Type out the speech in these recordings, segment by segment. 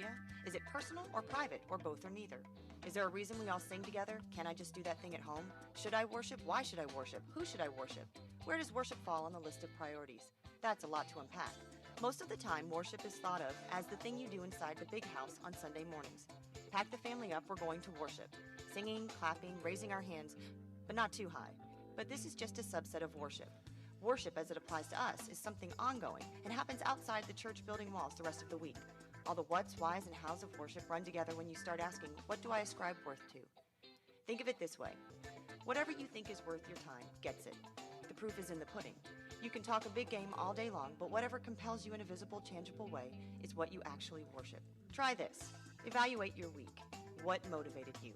Hallelujah? Is it personal or private or both or neither? Is there a reason we all sing together? Can I just do that thing at home? Should I worship? Why should I worship? Who should I worship? Where does worship fall on the list of priorities? That's a lot to unpack. Most of the time, worship is thought of as the thing you do inside the big house on Sunday mornings. Pack the family up, we're going to worship. Singing, clapping, raising our hands, but not too high. But this is just a subset of worship. Worship, as it applies to us, is something ongoing and happens outside the church building walls the rest of the week. All the whats, whys, and hows of worship run together when you start asking, what do I ascribe worth to? Think of it this way. Whatever you think is worth your time gets it. The proof is in the pudding. You can talk a big game all day long, but whatever compels you in a visible, tangible way is what you actually worship. Try this. Evaluate your week. What motivated you?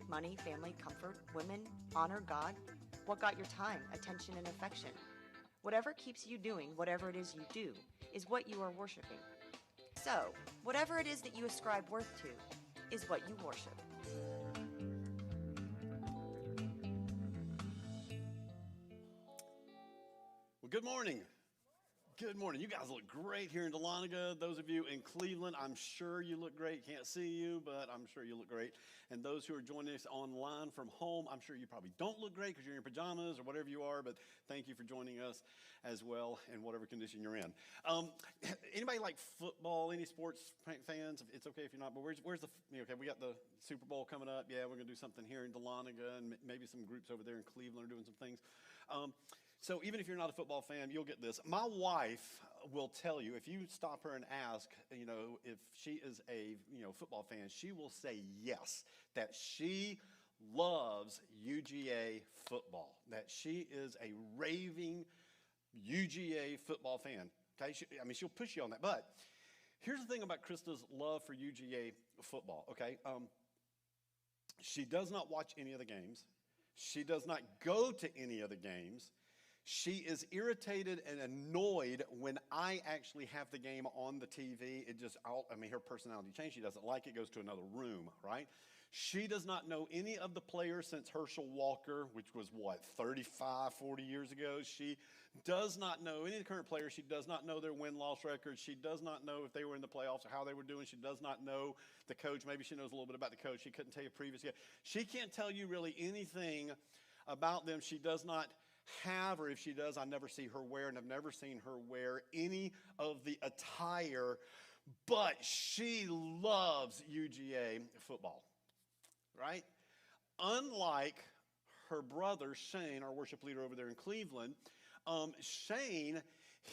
Money, family, comfort, women, honor, God? What got your time, attention, and affection? Whatever keeps you doing whatever it is you do is what you are worshiping. So, whatever it is that you ascribe worth to is what you worship. Well, good morning. Good morning. You guys look great here in Dahlonega. Those of you in Cleveland, I'm sure you look great. Can't see you, but I'm sure you look great. And those who are joining us online from home, I'm sure you probably don't look great because you're in your pajamas or whatever you are, but thank you for joining us as well in whatever condition you're in. Anybody like football, any sports fans? It's okay if you're not, but where's the, okay, we got the Super Bowl coming up. Yeah, we're going to do something here in Dahlonega, and maybe some groups over there in Cleveland are doing some things. So even if you're not a football fan, you'll get this. My wife will tell you, if you stop her and ask, if she is a, football fan, she will say yes, that she loves UGA football, that she is a raving UGA football fan. Okay, she'll push you on that. But here's the thing about Krista's love for UGA football, okay? She does not watch any of the games. She does not go to any of the games. She is irritated and annoyed when I actually have the game on the TV. Her personality changed. She doesn't like it, goes to another room, right? She does not know any of the players since Herschel Walker, which was 35, 40 years ago. She does not know any of the current players. She does not know their win-loss records. She does not know if they were in the playoffs or how they were doing. She does not know the coach. Maybe she knows a little bit about the coach. She couldn't tell you previously. She can't tell you really anything about them. She does not have, or if she does, I never see her wear, and I've never seen her wear any of the attire, but she loves UGA football, right? Unlike her brother, Shane, our worship leader over there in Cleveland, Shane,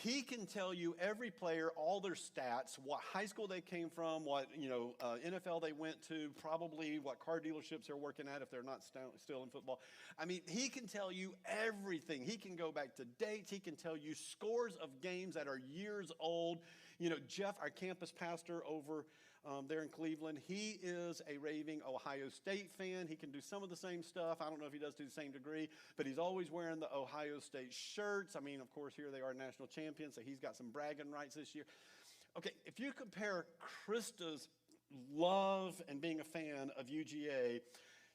he can tell you every player, all their stats, what high school they came from, what NFL they went to, probably what car dealerships they're working at if they're not still in football. I mean, he can tell you everything. He can go back to dates. He can tell you scores of games that are years old. Jeff, our campus pastor over there in Cleveland, he is a raving Ohio State fan. He can do some of the same stuff. I don't know if he does to the same degree, but he's always wearing the Ohio State shirts. I mean, of course, here they are national champions, so he's got some bragging rights this year. Okay, if you compare Krista's love and being a fan of UGA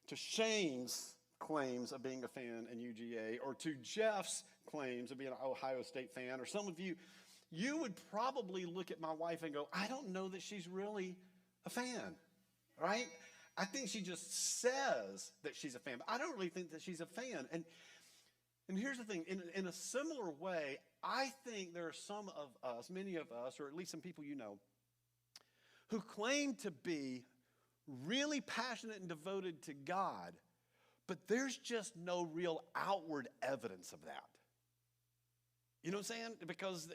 to Shane's claims of being a fan in UGA, or to Jeff's claims of being an Ohio State fan, or some of you, you would probably look at my wife and go, I don't know that she's really a fan, right? I think she just says that she's a fan, but I don't really think that she's a fan. And here's the thing, in a similar way, I think there are some of us, many of us, or at least some people you know, who claim to be really passionate and devoted to God, but there's just no real outward evidence of that. You know what I'm saying? Because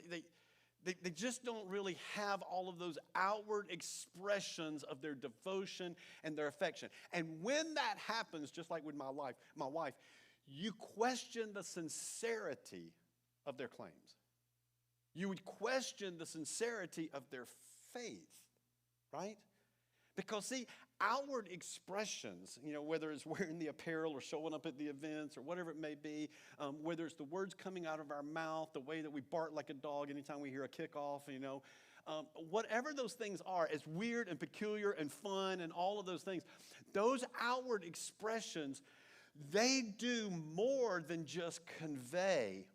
they just don't really have all of those outward expressions of their devotion and their affection. And when that happens, just like with my wife, you question the sincerity of their claims. You would question the sincerity of their faith, right? Because, see, outward expressions, whether it's wearing the apparel or showing up at the events or whatever it may be, whether it's the words coming out of our mouth, the way that we bark like a dog anytime we hear a kickoff, whatever those things are, as weird and peculiar and fun and all of those things, those outward expressions, they do more than just convey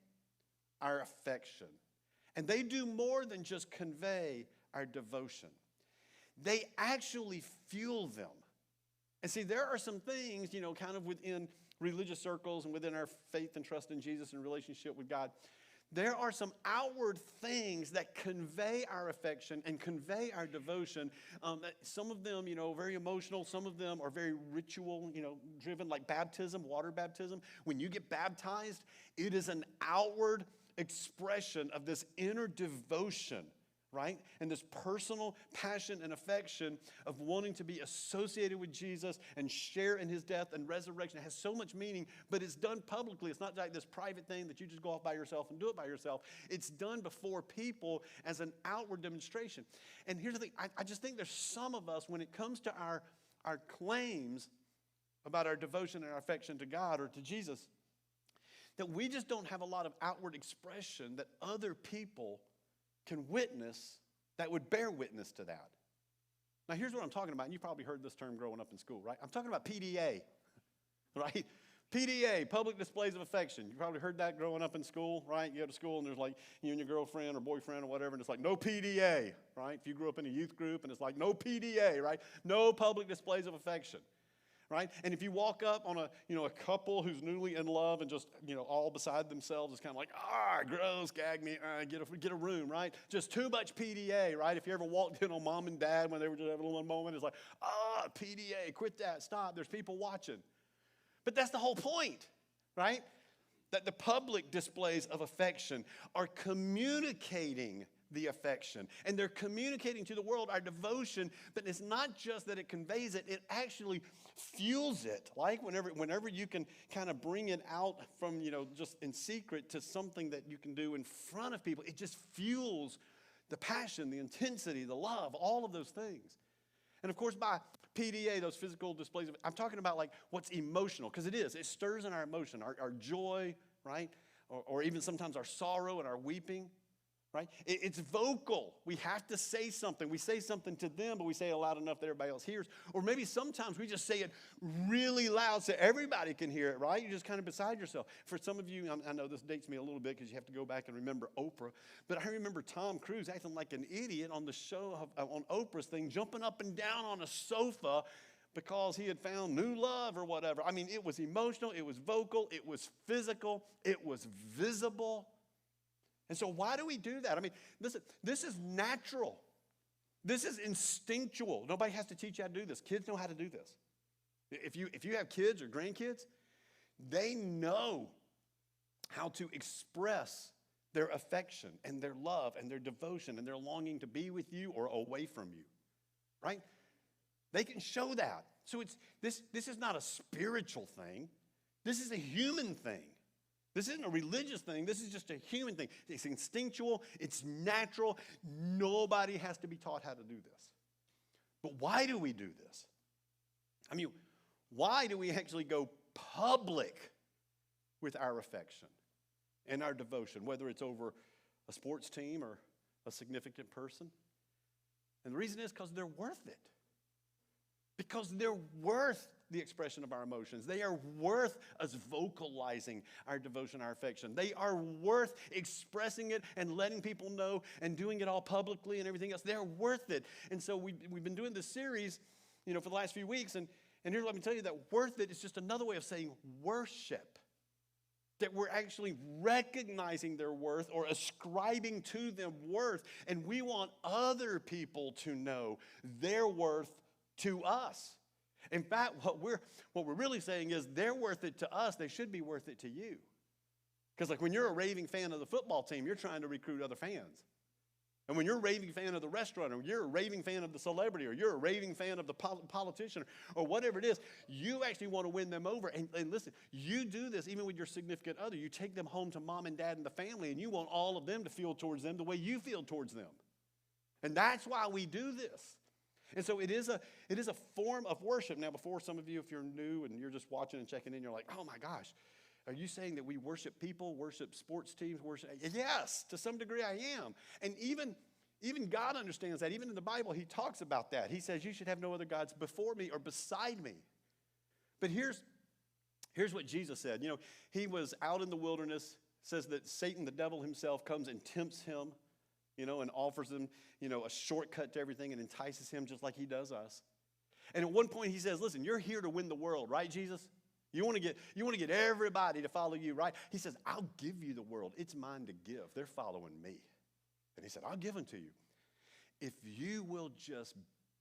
our affection. And they do more than just convey our devotion. they actually fuel them. And see, there are some things, kind of within religious circles and within our faith and trust in Jesus and relationship with God, there are some outward things that convey our affection and convey our devotion. Some of them, very emotional. Some of them are very ritual, driven, like baptism, water baptism. When you get baptized, it is an outward expression of this inner devotion, right? And this personal passion and affection of wanting to be associated with Jesus and share in his death and resurrection. It has so much meaning, but it's done publicly. It's not like this private thing that you just go off by yourself and do it by yourself. It's done before people as an outward demonstration. And here's the thing. I just think there's some of us, when it comes to our claims about our devotion and our affection to God or to Jesus, that we just don't have a lot of outward expression that other people can witness that would bear witness to that. Now, here's what I'm talking about, and you probably heard this term growing up in school, right? I'm talking about PDA, right? PDA, public displays of affection. You probably heard that growing up in school, right? You go to school, and there's like you and your girlfriend or boyfriend or whatever, and it's like, no PDA, right? If you grew up in a youth group, and it's like, no PDA, right? No public displays of affection. Right? And if you walk up on a couple who's newly in love and just, all beside themselves, it's kind of like, gross, gag me, get a room, right? Just too much PDA, right? If you ever walked in on mom and dad when they were just having a little moment, it's like, PDA, quit that, stop, there's people watching. But that's the whole point, right? That the public displays of affection are communicating the affection. And they're communicating to the world our devotion, but it's not just that it conveys it, it actually fuels it. Like whenever you can kind of bring it out from, just in secret to something that you can do in front of people, it just fuels the passion, the intensity, the love, all of those things. And of course, by PDA, those physical displays, I'm talking about like what's emotional, because it stirs in our emotion, our joy, right? Or even sometimes our sorrow and our weeping. Right? It's vocal. We have to say something. We say something to them, but we say it loud enough that everybody else hears. Or maybe sometimes we just say it really loud so everybody can hear it, right? You're just kind of beside yourself. For some of you, I know this dates me a little bit because you have to go back and remember Oprah, but I remember Tom Cruise acting like an idiot on the show, on Oprah's thing, jumping up and down on a sofa because he had found new love or whatever. I mean, it was emotional, it was vocal, it was physical, it was visible. And so why do we do that? I mean, listen, this is natural. This is instinctual. Nobody has to teach you how to do this. Kids know how to do this. If you have kids or grandkids, they know how to express their affection and their love and their devotion and their longing to be with you or away from you, right? They can show that. So this is not a spiritual thing. This is a human thing. This isn't a religious thing. This is just a human thing. It's instinctual. It's natural. Nobody has to be taught how to do this. But why do we do this? I mean, why do we actually go public with our affection and our devotion, whether it's over a sports team or a significant person? And the reason is because they're worth it. Because they're worth the expression of our emotions. They are worth us vocalizing our devotion, our affection. They are worth expressing it and letting people know and doing it all publicly and everything else. They're worth it. And so we've been doing this series, for the last few weeks. And here's, let me tell you that worth it is just another way of saying worship. That we're actually recognizing their worth or ascribing to them worth. And we want other people to know their worth to us. In fact, what we're really saying is they're worth it to us. They should be worth it to you. Because like when you're a raving fan of the football team, you're trying to recruit other fans. And when you're a raving fan of the restaurant, or you're a raving fan of the celebrity, or you're a raving fan of the politician, or whatever it is, you actually want to win them over. And listen, you do this even with your significant other. You take them home to mom and dad and the family, and you want all of them to feel towards them the way you feel towards them. And that's why we do this. And so it is a form of worship. Now, before some of you, if you're new and you're just watching and checking in, you're like, oh my gosh, are you saying that we worship people, worship sports teams, worship? Yes, to some degree I am. And even God understands that. Even in the Bible, he talks about that. He says, you should have no other gods before me or beside me. But here's what Jesus said. He was out in the wilderness. Says that Satan, the devil himself, comes and tempts him and offers him, a shortcut to everything and entices him just like he does us. And at one point he says, listen, you're here to win the world, right, Jesus? You want to get everybody to follow you, right? He says, I'll give you the world. It's mine to give. They're following me. And he said, I'll give them to you. If you will just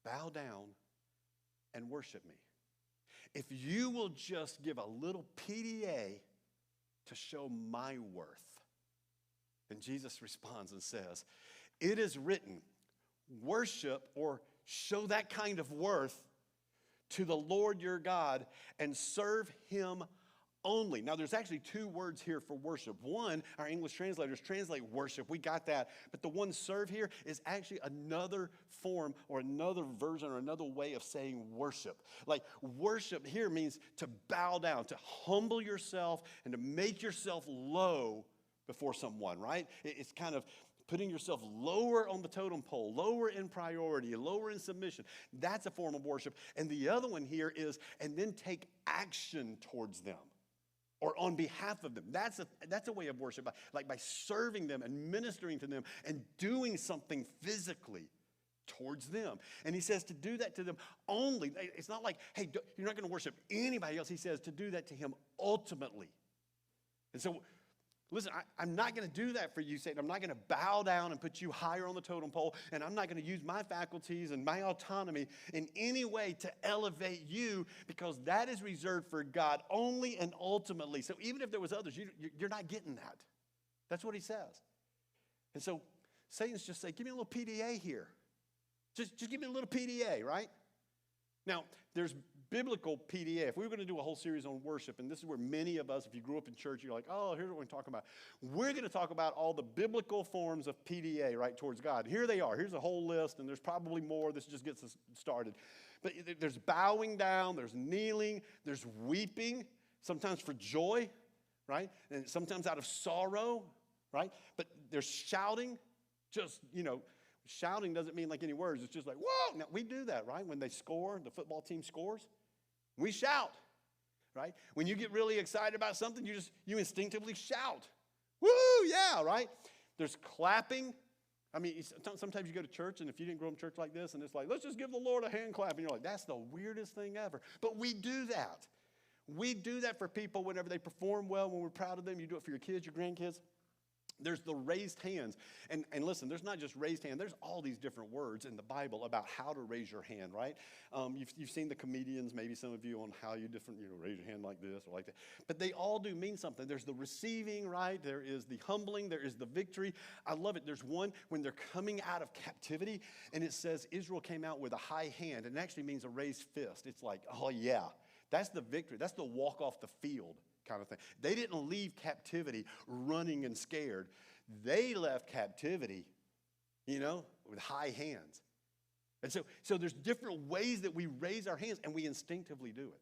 bow down and worship me. If you will just give a little PDA to show my worth. And Jesus responds and says, it is written, worship or show that kind of worth to the Lord your God and serve him only. Now, there's actually two words here for worship. One, our English translators translate worship. We got that. But the one serve here is actually another form or another version or another way of saying worship. Like worship here means to bow down, to humble yourself and to make yourself low before someone, right? It's kind of putting yourself lower on the totem pole, lower in priority, lower in submission. That's a form of worship. And the other one here is, and then take action towards them or on behalf of them. That's a way of worship, like by serving them and ministering to them and doing something physically towards them. And he says to do that to them only. It's not like, hey, you're not going to worship anybody else. He says to do that to him ultimately. And so, listen, I'm not going to do that for you, Satan. I'm not going to bow down and put you higher on the totem pole, and I'm not going to use my faculties and my autonomy in any way to elevate you, because that is reserved for God only and ultimately. So even if there was others, you're not getting that. That's what he says. And so Satan's just saying, give me a little PDA here. Just give me a little PDA, right? Now, there's biblical PDA. If we were going to do a whole series on worship, and this is where many of us, if you grew up in church, you're like, oh, here's what we're talking about. We're going to talk about all the biblical forms of PDA, right, towards God. Here they are. Here's a whole list, and there's probably more. This just gets us started. But there's bowing down, there's kneeling, there's weeping, sometimes for joy, right, and sometimes out of sorrow, right? But there's shouting, just, shouting doesn't mean like any words. It's just like, whoa. Now, we do that, right? When they score, the football team scores, we shout, right? When you get really excited about something, you instinctively shout. Woo, yeah, right? There's clapping. I mean, sometimes you go to church, and if you didn't grow up in church like this, and it's like, let's just give the Lord a hand clap. And you're like, that's the weirdest thing ever. But we do that. We do that for people whenever they perform well, when we're proud of them. You do it for your kids, your grandkids. There's the raised hands. And listen, there's not just raised hand. There's all these different words in the Bible about how to raise your hand, right? You've seen the comedians, maybe some of you, on how you raise your hand like this or like that. But they all do mean something. There's the receiving, right? There is the humbling. There is the victory. I love it. There's one when they're coming out of captivity, and it says Israel came out with a high hand. And it actually means a raised fist. It's like, oh, yeah, that's the victory. That's the walk off the field kind of thing. They didn't leave captivity running and scared. They left captivity, with high hands. And so there's different ways that we raise our hands, and we instinctively do it.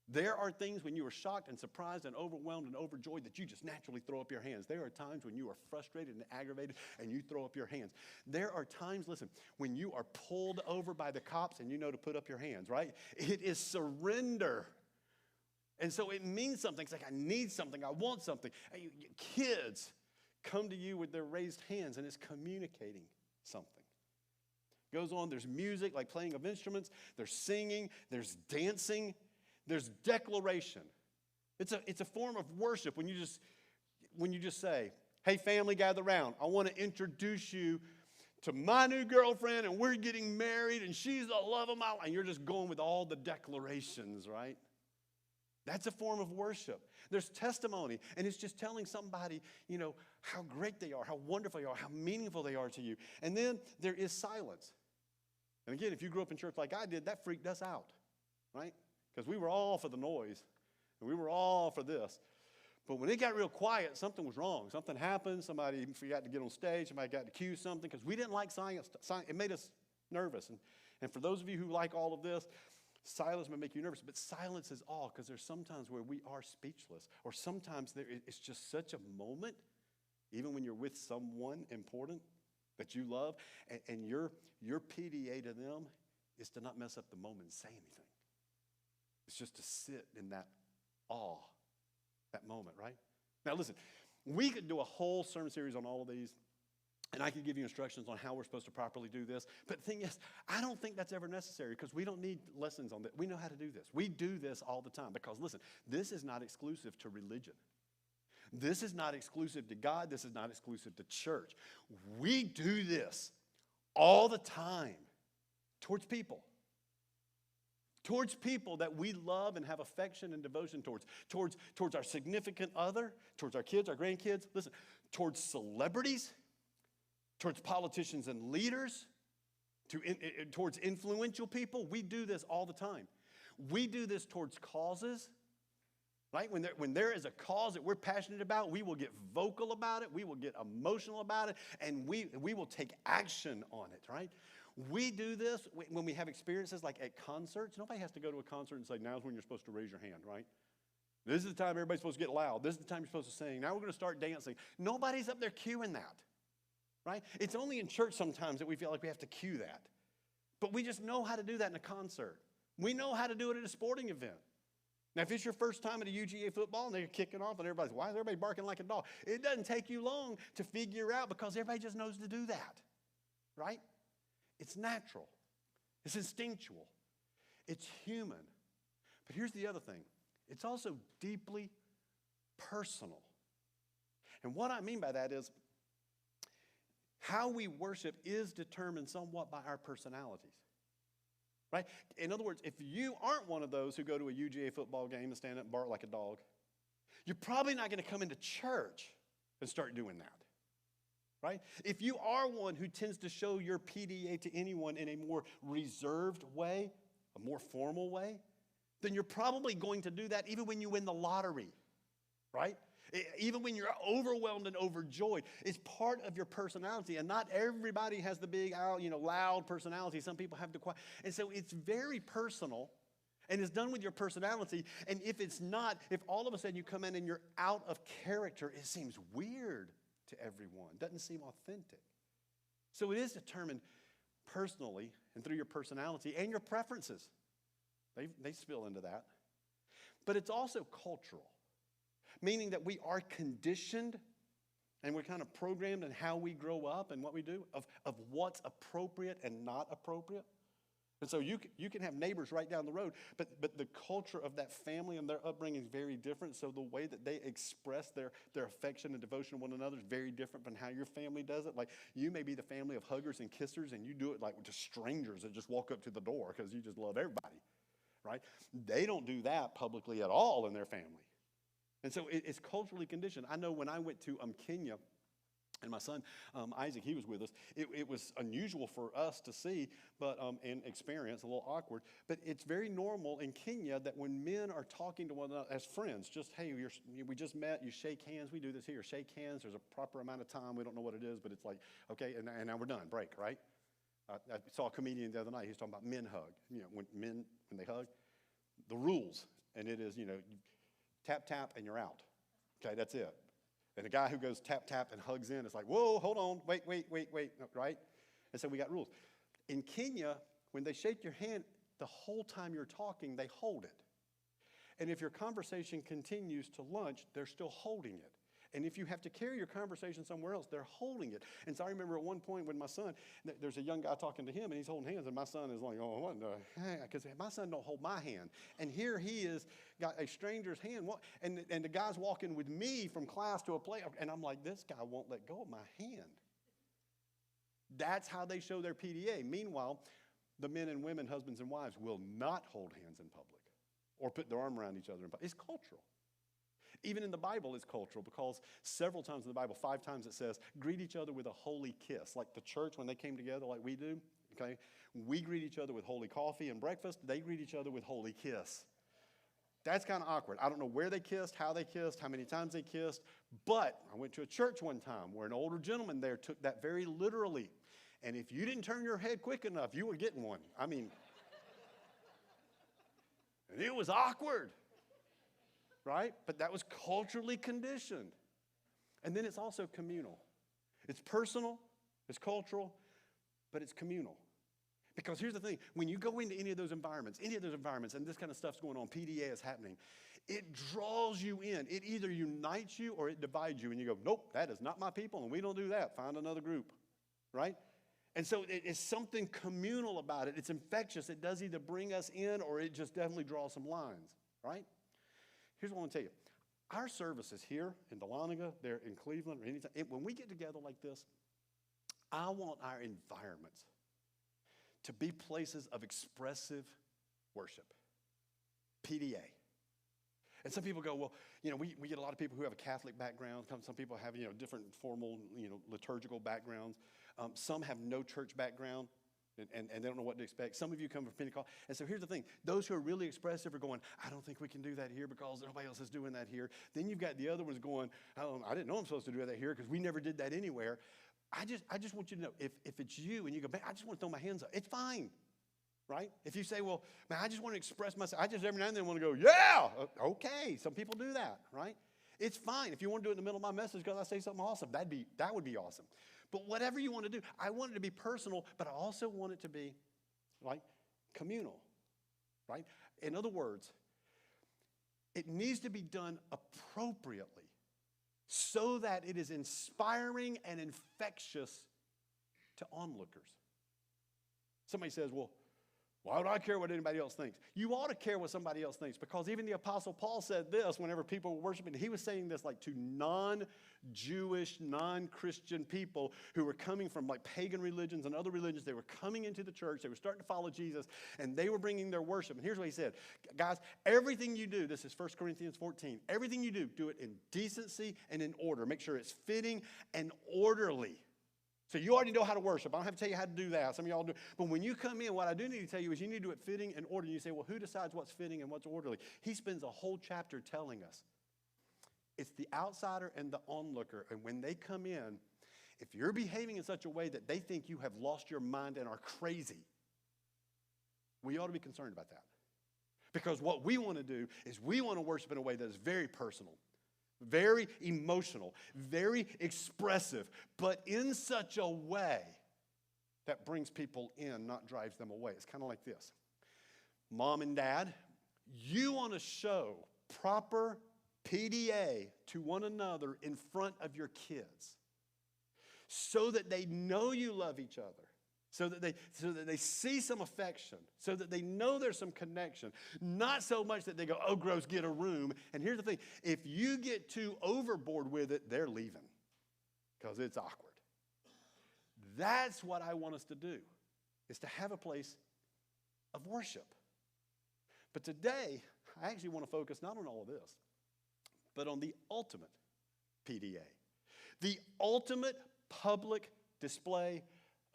There are things when you are shocked and surprised and overwhelmed and overjoyed that you just naturally throw up your hands. There are times when you are frustrated and aggravated and you throw up your hands. There are times, listen, when you are pulled over by the cops and you know to put up your hands, right? It is surrender. And so it means something. It's like, I need something. I want something. Kids come to you with their raised hands, and it's communicating something. Goes on, there's music, like playing of instruments. There's singing. There's dancing. There's declaration. It's a form of worship when you just say, hey, family, gather around. I want to introduce you to my new girlfriend, and we're getting married, and she's the love of my life. And you're just going with all the declarations, right? That's a form of worship. There's testimony, and it's just telling somebody, how great they are, how wonderful they are, how meaningful they are to you. And then there is silence. And again, if you grew up in church like I did, that freaked us out, right? Because we were all for the noise, and we were all for this. But when it got real quiet, something was wrong. Something happened. Somebody forgot to get on stage. Somebody got to cue something, because we didn't like silence. It made us nervous. And for those of you who like all of this, silence may make you nervous, but silence is all, because there's sometimes where we are speechless, or sometimes it's just such a moment, even when you're with someone important that you love, and your PDA to them is to not mess up the moment and say anything. It's just to sit in that awe, that moment, right? Now listen, we could do a whole sermon series on all of these. And I could give you instructions on how we're supposed to properly do this. But the thing is, I don't think that's ever necessary because we don't need lessons on that. We know how to do this. We do this all the time because, listen, this is not exclusive to religion. This is not exclusive to God. This is not exclusive to church. We do this all the time towards people. Towards people that we love and have affection and devotion towards our significant other, towards our kids, our grandkids. Listen, towards celebrities, towards politicians and leaders, towards influential people. We do this all the time. We do this towards causes, right? When there is a cause that we're passionate about, we will get vocal about it, we will get emotional about it, and we will take action on it, right? We do this when we have experiences like at concerts. Nobody has to go to a concert and say, now's when you're supposed to raise your hand, right? This is the time everybody's supposed to get loud. This is the time you're supposed to sing. Now we're going to start dancing. Nobody's up there cueing that. Right? It's only in church sometimes that we feel like we have to cue that. But we just know how to do that in a concert. We know how to do it at a sporting event. Now, if it's your first time at a UGA football and they're kicking off and everybody's, why is everybody barking like a dog? It doesn't take you long to figure out because everybody just knows to do that. Right? It's natural. It's instinctual. It's human. But here's the other thing. It's also deeply personal. And what I mean by that is, how we worship is determined somewhat by our personalities, right? In other words, if you aren't one of those who go to a UGA football game and stand up and bark like a dog, you're probably not going to come into church and start doing that, right? If you are one who tends to show your PDA to anyone in a more reserved way, a more formal way, then you're probably going to do that even when you win the lottery, right? Even when you're overwhelmed and overjoyed, it's part of your personality. And not everybody has the big, loud personality. Some people have the quiet. And so it's very personal, and it's done with your personality. And if it's not, if all of a sudden you come in and you're out of character, it seems weird to everyone. It doesn't seem authentic. So it is determined personally and through your personality and your preferences. They spill into that. But it's also cultural. Meaning that we are conditioned and we're kind of programmed in how we grow up and what we do, of what's appropriate and not appropriate. And so you can have neighbors right down the road, but the culture of that family and their upbringing is very different. So the way that they express their affection and devotion to one another is very different from how your family does it. Like you may be the family of huggers and kissers, and you do it like to strangers that just walk up to the door because you just love everybody, right? They don't do that publicly at all in their family. And so it's culturally conditioned. I know when I went to Kenya, and my son, Isaac, he was with us, it was unusual for us to see, but and experience, a little awkward, but it's very normal in Kenya that when men are talking to one another as friends, just, hey, we just met, you shake hands, we do this here, shake hands, there's a proper amount of time, we don't know what it is, but it's like, okay, and now we're done, break, right? I saw a comedian the other night, he was talking about men hug, when they hug, the rules, and it is, tap, tap, and you're out. Okay, that's it. And the guy who goes tap, tap, and hugs in, it's like, whoa, hold on, wait, right? And so we got rules. In Kenya, when they shake your hand, the whole time you're talking, they hold it. And if your conversation continues to lunch, they're still holding it. And if you have to carry your conversation somewhere else, they're holding it. And so I remember at one point when my son, there's a young guy talking to him, and he's holding hands, and my son is like, oh, what the heck? Because my son don't hold my hand. And here he is, got a stranger's hand, and the guy's walking with me from class to a play, and I'm like, this guy won't let go of my hand. That's how they show their PDA. Meanwhile, the men and women, husbands and wives, will not hold hands in public or put their arm around each other in public. It's cultural. Even in the Bible, it's cultural because several times in the Bible, 5 times it says, greet each other with a holy kiss. Like the church, when they came together like we do, okay? We greet each other with holy coffee and breakfast. They greet each other with holy kiss. That's kind of awkward. I don't know where they kissed, how many times they kissed, but I went to a church one time where an older gentleman there took that very literally. And if you didn't turn your head quick enough, you were getting one. I mean, and it was awkward. Right? But that was culturally conditioned. And then it's also communal. It's personal, it's cultural, but it's communal. Because here's the thing, when you go into any of those environments, and this kind of stuff's going on, PDA is happening, It draws you in. It either unites you or it divides you. And you go, nope, that is not my people, and we don't do that. Find another group, right? And so it's something communal about it. It's infectious. It does either bring us in or it just definitely draws some lines, right? Here's what I want to tell you. Our services here in Dahlonega, there in Cleveland, or anytime, when we get together like this, I want our environments to be places of expressive worship. PDA. And some people go, well, we get a lot of people who have a Catholic background. Some people have, different formal, liturgical backgrounds. Some have no church background and they don't know what to expect. Some of you come from Pentecost. And so here's the thing. Those who are really expressive are going, I don't think we can do that here because nobody else is doing that here. Then you've got the other ones going, I didn't know I'm supposed to do that here because we never did that anywhere. I just want you to know, if it's you and you go, man, I just want to throw my hands up, it's fine. Right? If you say, well, man, I just want to express myself. I just every now and then want to go, yeah, okay. Some people do that, right? It's fine. If you want to do it in the middle of my message because I say something awesome, that would be awesome. But whatever you want to do, I want it to be personal, but I also want it to be like communal, right? In other words, it needs to be done appropriately so that it is inspiring and infectious to onlookers. Somebody says, well, why would I care what anybody else thinks? You ought to care what somebody else thinks, because even the Apostle Paul said this whenever people were worshiping. He was saying this like to non-Jewish, non-Christian people who were coming from like pagan religions and other religions. They were coming into the church. They were starting to follow Jesus, and they were bringing their worship. And here's what he said. Guys, everything you do, this is 1 Corinthians 14, everything you do it in decency and in order. Make sure it's fitting and orderly. So you already know how to worship. I don't have to tell you how to do that. Some of y'all do. But when you come in, what I do need to tell you is you need to do it fitting and orderly. You say, well, who decides what's fitting and what's orderly? He spends a whole chapter telling us. It's the outsider and the onlooker. And when they come in, if you're behaving in such a way that they think you have lost your mind and are crazy, we ought to be concerned about that. Because what we want to do is we want to worship in a way that is very personal, very emotional, very expressive, but in such a way that brings people in, not drives them away. It's kind of like this. Mom and dad, you want to show proper PDA to one another in front of your kids so that they know you love each other. So that they see some affection, so that they know there's some connection. Not so much that they go, oh, gross, get a room. And here's the thing. If you get too overboard with it, they're leaving because it's awkward. That's what I want us to do, is to have a place of worship. But today, I actually want to focus not on all of this, but on the ultimate PDA. The ultimate public display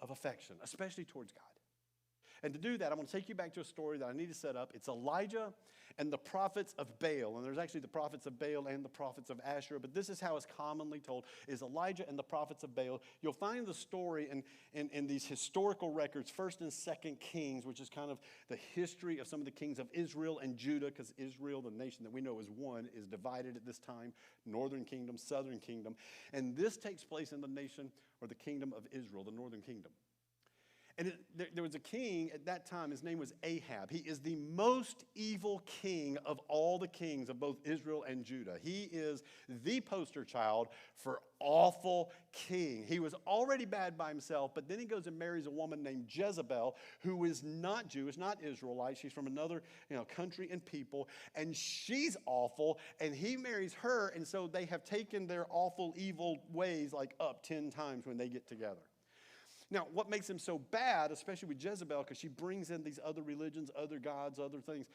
of affection, especially towards God. And to do that, I'm going to take you back to a story that I need to set up. It's Elijah and the prophets of Baal. And there's actually the prophets of Baal and the prophets of Asherah. But this is how it's commonly told, is Elijah and the prophets of Baal. You'll find the story in these historical records, 1st and 2nd Kings, which is kind of the history of some of the kings of Israel and Judah, because Israel, the nation that we know as one, is divided at this time, northern kingdom, southern kingdom. And this takes place in the nation or the kingdom of Israel, the northern kingdom. And there was a king at that time. His name was Ahab. He is the most evil king of all the kings of both Israel and Judah. He is the poster child for awful king. He was already bad by himself, but then he goes and marries a woman named Jezebel, who is not Jewish, not Israelite. She's from another country and people, and she's awful, and he marries her, and so they have taken their awful, evil ways like up 10 times when they get together. Now, what makes him so bad, especially with Jezebel, because she brings in these other religions, other gods, other things.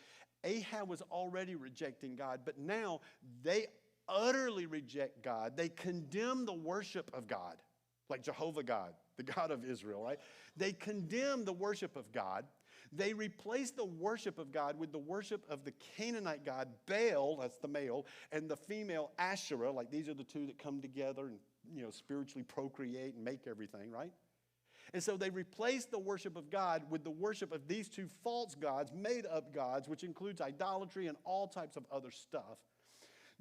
Ahab was already rejecting God, but now they utterly reject God. They condemn the worship of God, like Jehovah God, the God of Israel, right? They condemn the worship of God. They replace the worship of God with the worship of the Canaanite god Baal, that's the male, and the female Asherah, like these are the two that come together and spiritually procreate and make everything, right? And so they replaced the worship of God with the worship of these two false gods, made-up gods, which includes idolatry and all types of other stuff.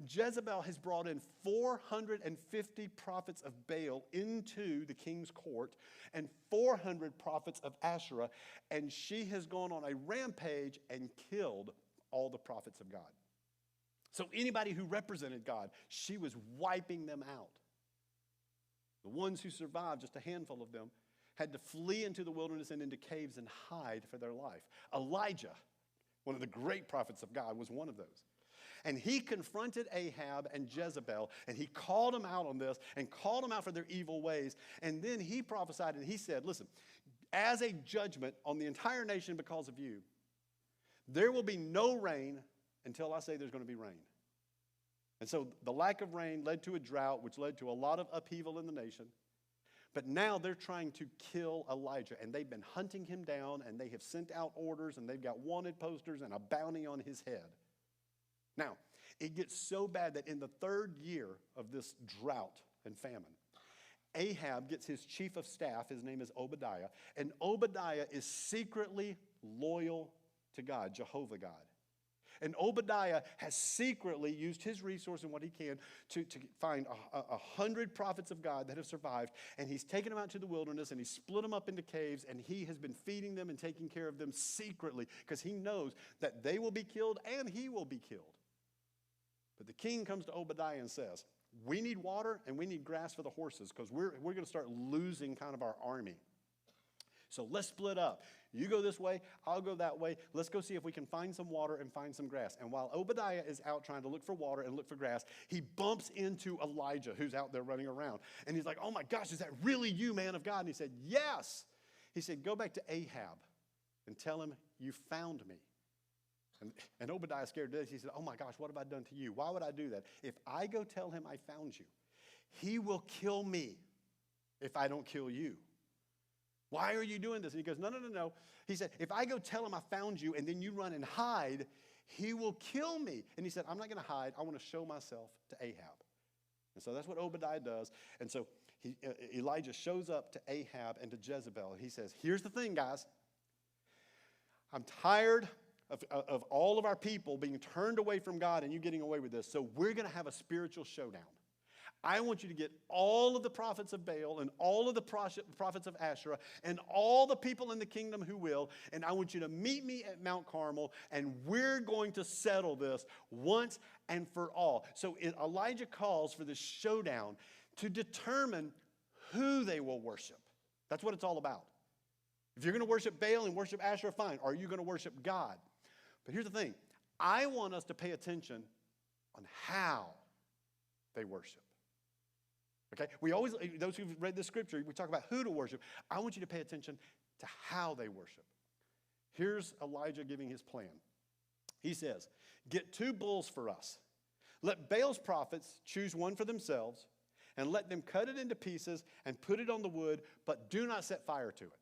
Jezebel has brought in 450 prophets of Baal into the king's court and 400 prophets of Asherah, and she has gone on a rampage and killed all the prophets of God. So anybody who represented God, she was wiping them out. The ones who survived, just a handful of them, had to flee into the wilderness and into caves and hide for their life. Elijah, one of the great prophets of God, was one of those. And he confronted Ahab and Jezebel, and he called them out on this and called them out for their evil ways. And then he prophesied and he said, listen, as a judgment on the entire nation because of you, there will be no rain until I say there's going to be rain. And so the lack of rain led to a drought, which led to a lot of upheaval in the nation. But now they're trying to kill Elijah, and they've been hunting him down, and they have sent out orders, and they've got wanted posters and a bounty on his head. Now, it gets so bad that in the third year of this drought and famine, Ahab gets his chief of staff, his name is Obadiah, and Obadiah is secretly loyal to God, Jehovah God. And Obadiah has secretly used his resource and what he can to find 100 prophets of God that have survived. And he's taken them out to the wilderness and he's split them up into caves. And he has been feeding them and taking care of them secretly because he knows that they will be killed and he will be killed. But the king comes to Obadiah and says, we need water and we need grass for the horses because we're going to start losing kind of our army. So let's split up. You go this way, I'll go that way. Let's go see if we can find some water and find some grass. And while Obadiah is out trying to look for water and look for grass, he bumps into Elijah, who's out there running around. And he's like, oh my gosh, is that really you, man of God? And he said, yes. He said, go back to Ahab and tell him you found me. And Obadiah scared to death. He said, oh my gosh, what have I done to you? Why would I do that? If I go tell him I found you, he will kill me if I don't kill you. Why are you doing this? And he goes, no. He said, if I go tell him I found you and then you run and hide, he will kill me. And he said, I'm not going to hide. I want to show myself to Ahab. And so that's what Obadiah does. And so Elijah shows up to Ahab and to Jezebel. And he says, here's the thing, guys. I'm tired of all of our people being turned away from God and you getting away with this. So we're going to have a spiritual showdown. I want you to get all of the prophets of Baal and all of the prophets of Asherah and all the people in the kingdom who will, and I want you to meet me at Mount Carmel, and we're going to settle this once and for all. So Elijah calls for this showdown to determine who they will worship. That's what it's all about. If you're going to worship Baal and worship Asherah, fine. Are you going to worship God? But here's the thing. I want us to pay attention on how they worship. Okay, those who've read the scripture, we talk about who to worship. I want you to pay attention to how they worship. Here's Elijah giving his plan. He says, get 2 bulls for us. Let Baal's prophets choose one for themselves, and let them cut it into pieces and put it on the wood, but do not set fire to it.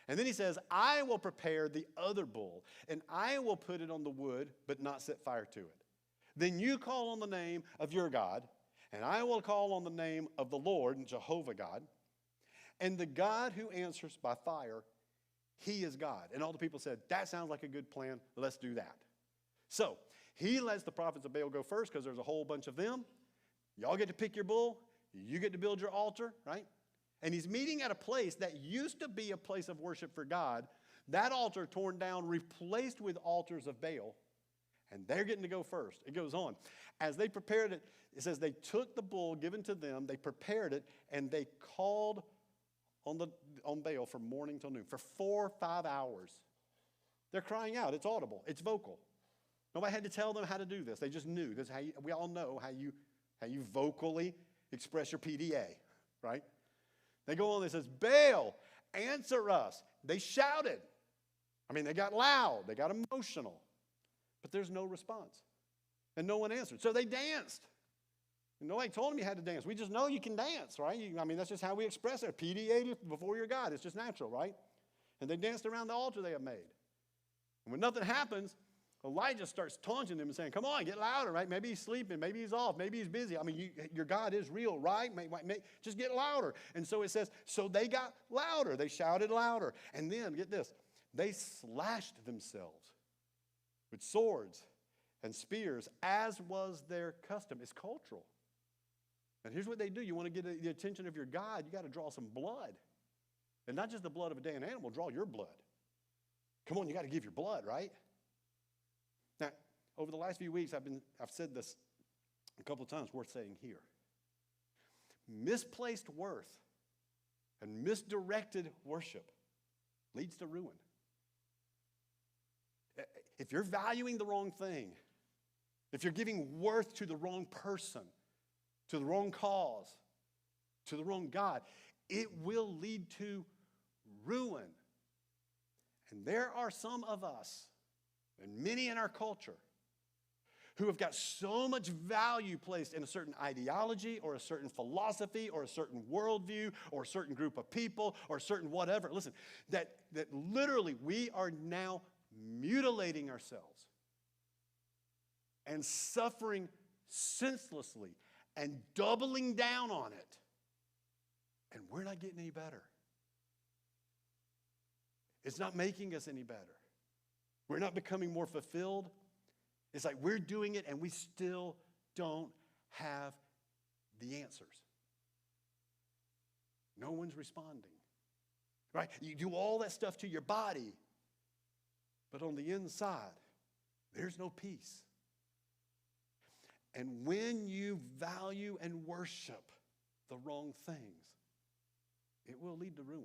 And then he says, I will prepare the other bull, and I will put it on the wood, but not set fire to it. Then you call on the name of your God, and I will call on the name of the Lord, Jehovah God, and the God who answers by fire, he is God. And all the people said, that sounds like a good plan. Let's do that. So he lets the prophets of Baal go first because there's a whole bunch of them. Y'all get to pick your bull. You get to build your altar, right? And he's meeting at a place that used to be a place of worship for God. That altar torn down, replaced with altars of Baal. And they're getting to go first. It goes on. As they prepared it, it says they took the bull given to them, they prepared it, and they called on Baal from morning till noon. For 4 or 5 hours. They're crying out. It's audible. It's vocal. Nobody had to tell them how to do this. They just knew. This is how we all know how you vocally express your PDA, right? They go on and it says, Baal, answer us. They shouted. They got loud. They got emotional. But there's no response. And no one answered. So they danced. And nobody told them you had to dance. We just know you can dance, right? That's just how we express it. PDA before your God. It's just natural, right? And they danced around the altar they have made. And when nothing happens, Elijah starts taunting them and saying, come on, get louder, right? Maybe he's sleeping. Maybe he's off. Maybe he's busy. Your God is real, right? Just get louder. And so it says, so they got louder. They shouted louder. And then, get this, they slashed themselves with swords and spears, as was their custom. It's cultural. And here's what they do. You want to get the attention of your God, you got to draw some blood. And not just the blood of a damn animal, draw your blood. Come on, you got to give your blood, right? Now, over the last few weeks, I've said this a couple of times, worth saying here. Misplaced worth and misdirected worship leads to ruin. If you're valuing the wrong thing, if you're giving worth to the wrong person, to the wrong cause, to the wrong God, it will lead to ruin. And there are some of us, and many in our culture, who have got so much value placed in a certain ideology or a certain philosophy or a certain worldview or a certain group of people or a certain whatever. Listen, that literally we are now mutilating ourselves and suffering senselessly and doubling down on it. And we're not getting any better. It's not making us any better. We're not becoming more fulfilled. It's like we're doing it and we still don't have the answers. No one's responding. Right? You do all that stuff to your body, but on the inside, there's no peace. And when you value and worship the wrong things, it will lead to ruin.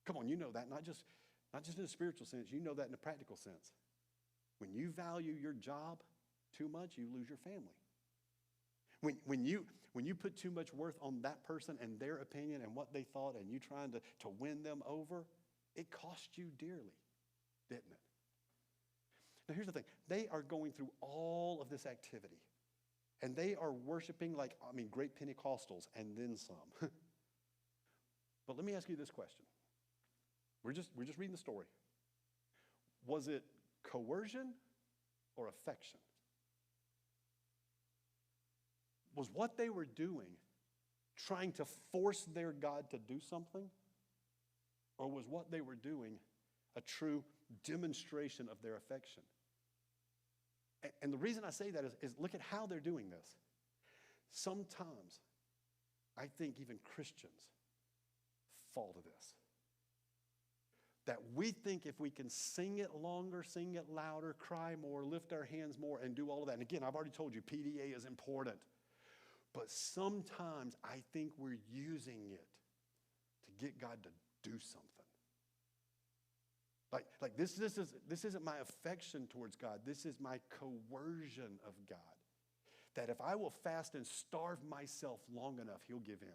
Come on, you know that, not just in a spiritual sense, you know that in a practical sense. When you value your job too much, you lose your family. When you put too much worth on that person and their opinion and what they thought and you trying to win them over, it cost you dearly, didn't it? Now here's the thing. They are going through all of this activity. And they are worshiping great Pentecostals and then some. But let me ask you this question. We're just reading the story. Was it coercion or affection? Was what they were doing trying to force their God to do something? Or was what they were doing a true demonstration of their affection? And the reason I say that is look at how they're doing this. Sometimes, I think even Christians fall to this. That we think if we can sing it longer, sing it louder, cry more, lift our hands more, and do all of that. And again, I've already told you, PDA is important. But sometimes I think we're using it to get God to do something. Like this isn't my affection towards God. This is my coercion of God. That if I will fast and starve myself long enough, he'll give in.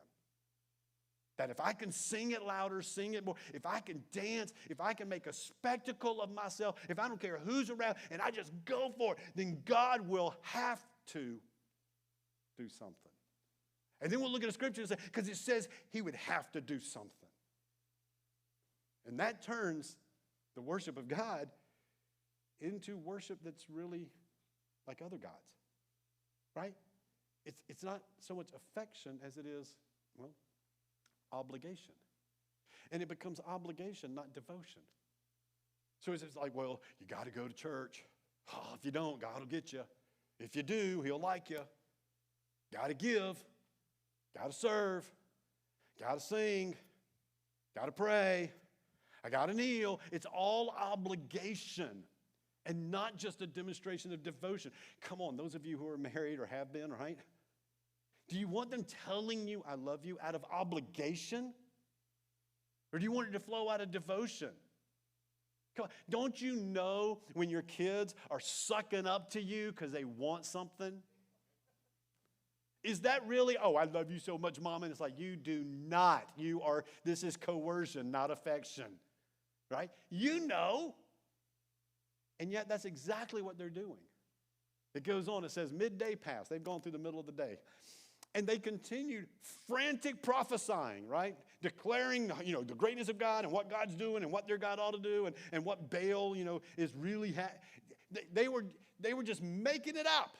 That if I can sing it louder, sing it more, if I can dance, if I can make a spectacle of myself, if I don't care who's around and I just go for it, then God will have to do something. And then we'll look at the scripture and say, because it says he would have to do something. And that turns the worship of God into worship that's really like other gods, right? It's not so much affection as it is, obligation. And it becomes obligation, not devotion. So it's like, well, you got to go to church. Oh, if you don't, God will get you. If you do, he'll like you. Got to give. Got to serve. Got to sing. Got to pray. I got to kneel. It's all obligation and not just a demonstration of devotion. Come on, those of you who are married or have been, right? Do you want them telling you I love you out of obligation? Or do you want it to flow out of devotion? Come on, don't you know when your kids are sucking up to you because they want something? Is that really, oh, I love you so much, Mama? And it's like, you do not. This is coercion, not affection. Right? You know. And yet that's exactly what they're doing. It goes on, it says midday passed. They've gone through the middle of the day. And they continued frantic prophesying, right? Declaring, the greatness of God and what God's doing and what their God ought to do and what Baal, is really. They were just making it up.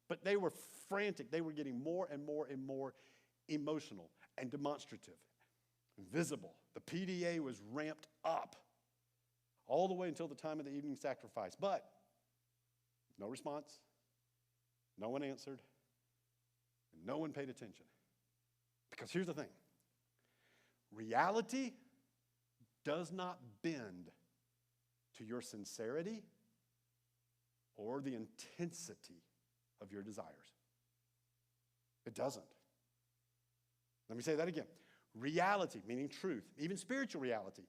But they were frantic. They were getting more and more and more emotional and demonstrative, visible. The PDA was ramped up all the way until the time of the evening sacrifice. But no response. No one answered. And no one paid attention. Because here's the thing. Reality does not bend to your sincerity or the intensity of your desires. It doesn't. Let me say that again. Reality, meaning truth, even spiritual reality,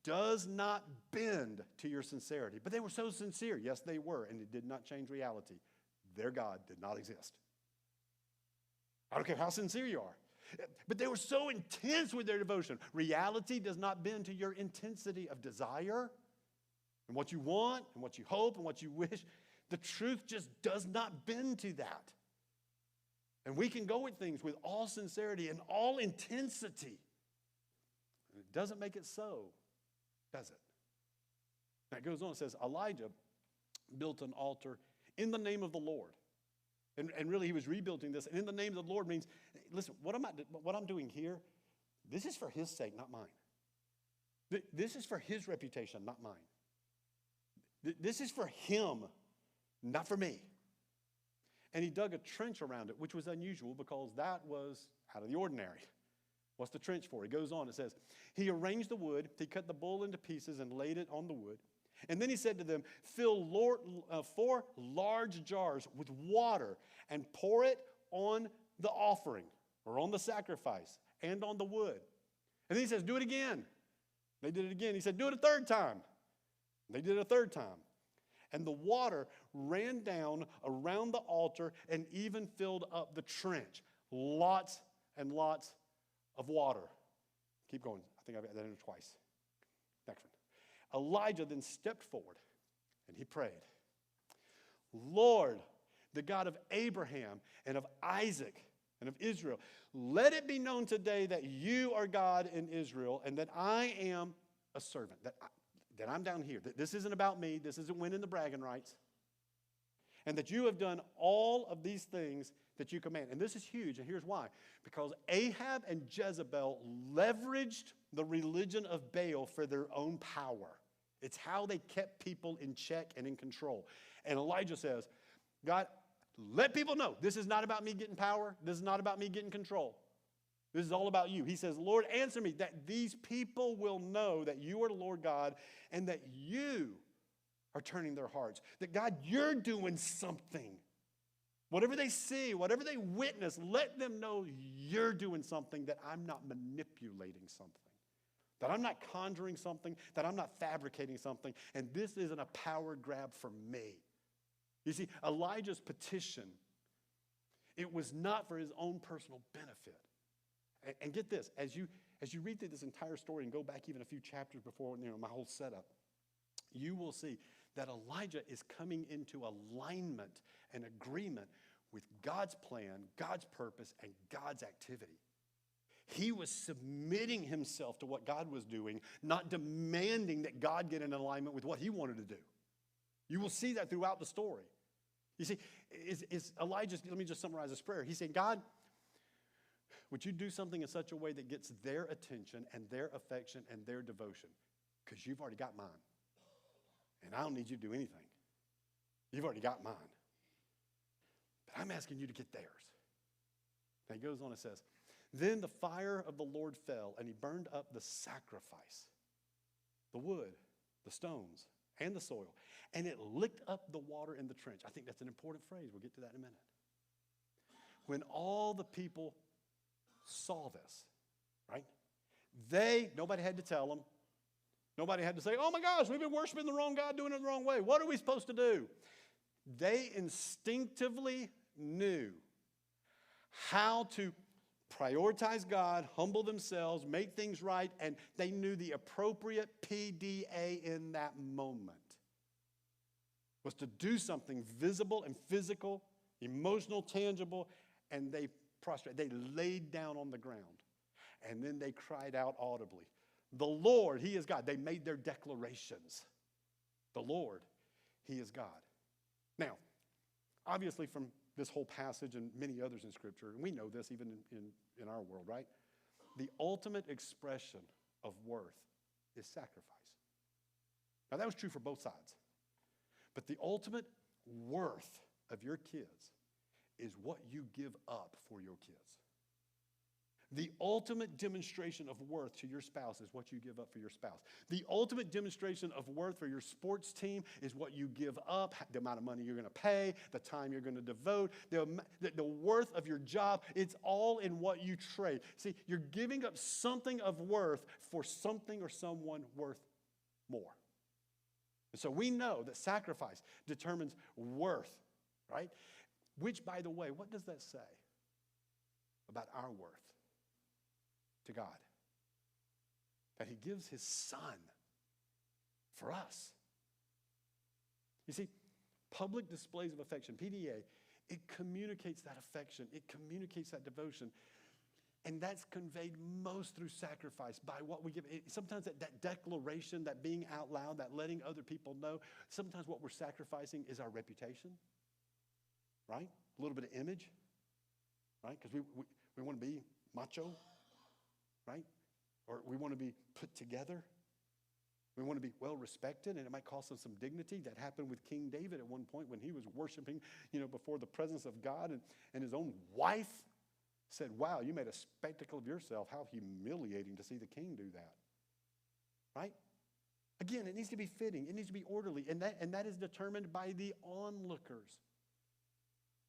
does not bend to your sincerity. But they were so sincere. Yes, they were, and it did not change reality. Their God did not exist. I don't care how sincere you are. But they were so intense with their devotion. Reality does not bend to your intensity of desire and what you want and what you hope and what you wish. The truth just does not bend to that. And we can go at things with all sincerity and all intensity. And it doesn't make it so, does it? Now it goes on, it says, Elijah built an altar in the name of the Lord. And really he was rebuilding this. And in the name of the Lord means, listen, what I'm doing here, this is for his sake, not mine. This is for his reputation, not mine. This is for him, not for me. And he dug a trench around it, which was unusual because that was out of the ordinary. What's the trench for? He goes on, it says, he arranged the wood, he cut the bull into pieces and laid it on the wood. And then he said to them, fill 4 large jars with water and pour it on the offering or on the sacrifice and on the wood. And then he says, do it again. They did it again. He said, do it a third time. They did it a third time. And the water ran down around the altar and even filled up the trench. Lots and lots of water. Keep going. I think I've got that in twice. Next one. Elijah then stepped forward and he prayed, Lord, the God of Abraham and of Isaac and of Israel, let it be known today that you are God in Israel and that I am a servant, that I'm down here, that this isn't about me, this isn't winning the bragging rights, and that you have done all of these things that you command. And this is huge, and here's why. Because Ahab and Jezebel leveraged the religion of Baal for their own power. It's how they kept people in check and in control. And Elijah says, God, let people know this is not about me getting power. This is not about me getting control. This is all about you. He says, Lord, answer me that these people will know that you are the Lord God and that you are turning their hearts. That, God, you're doing something. Whatever they see, whatever they witness, let them know you're doing something, that I'm not manipulating something, that I'm not conjuring something, that I'm not fabricating something, and this isn't a power grab for me. You see, Elijah's petition, it was not for his own personal benefit. And get this, as you read through this entire story and go back even a few chapters before, my whole setup, you will see that Elijah is coming into alignment and agreement with God's plan, God's purpose, and God's activity. He was submitting himself to what God was doing, not demanding that God get in alignment with what he wanted to do. You will see that throughout the story. You see, is Elijah, let me just summarize his prayer. He said, God, would you do something in such a way that gets their attention and their affection and their devotion? Because you've already got mine. And I don't need you to do anything. You've already got mine. But I'm asking you to get theirs. And he goes on and says, then the fire of the Lord fell, and he burned up the sacrifice, the wood, the stones, and the soil. And it licked up the water in the trench. I think that's an important phrase. We'll get to that in a minute. When all the people saw this, right? Nobody had to tell them. Nobody had to say, oh my gosh, we've been worshiping the wrong God, doing it the wrong way. What are we supposed to do? They instinctively knew how to prioritize God, humble themselves, make things right, and they knew the appropriate PDA in that moment was to do something visible and physical, emotional, tangible, and they prostrate. They laid down on the ground, and then they cried out audibly, the Lord, he is God. They made their declarations. The Lord, he is God. Now, obviously from this whole passage and many others in Scripture, and we know this even in our world, right? The ultimate expression of worth is sacrifice. Now, that was true for both sides. But the ultimate worth of your kids is what you give up for your kids. The ultimate demonstration of worth to your spouse is what you give up for your spouse. The ultimate demonstration of worth for your sports team is what you give up, the amount of money you're going to pay, the time you're going to devote, the worth of your job. It's all in what you trade. See, you're giving up something of worth for something or someone worth more. And so we know that sacrifice determines worth, right? Which, by the way, what does that say about our worth to God? That he gives his son for us. You see, public displays of affection, PDA, it communicates that affection. It communicates that devotion. And that's conveyed most through sacrifice by what we give. Sometimes that declaration, that being out loud, that letting other people know, sometimes what we're sacrificing is our reputation, right? A little bit of image, right? Because we want to be macho, right? Or we want to be put together. We want to be well respected, and it might cost us some dignity. That happened with King David at one point when he was worshiping, before the presence of God, and his own wife said, wow, you made a spectacle of yourself. How humiliating to see the king do that, right? Again, it needs to be fitting. It needs to be orderly, and that is determined by the onlookers.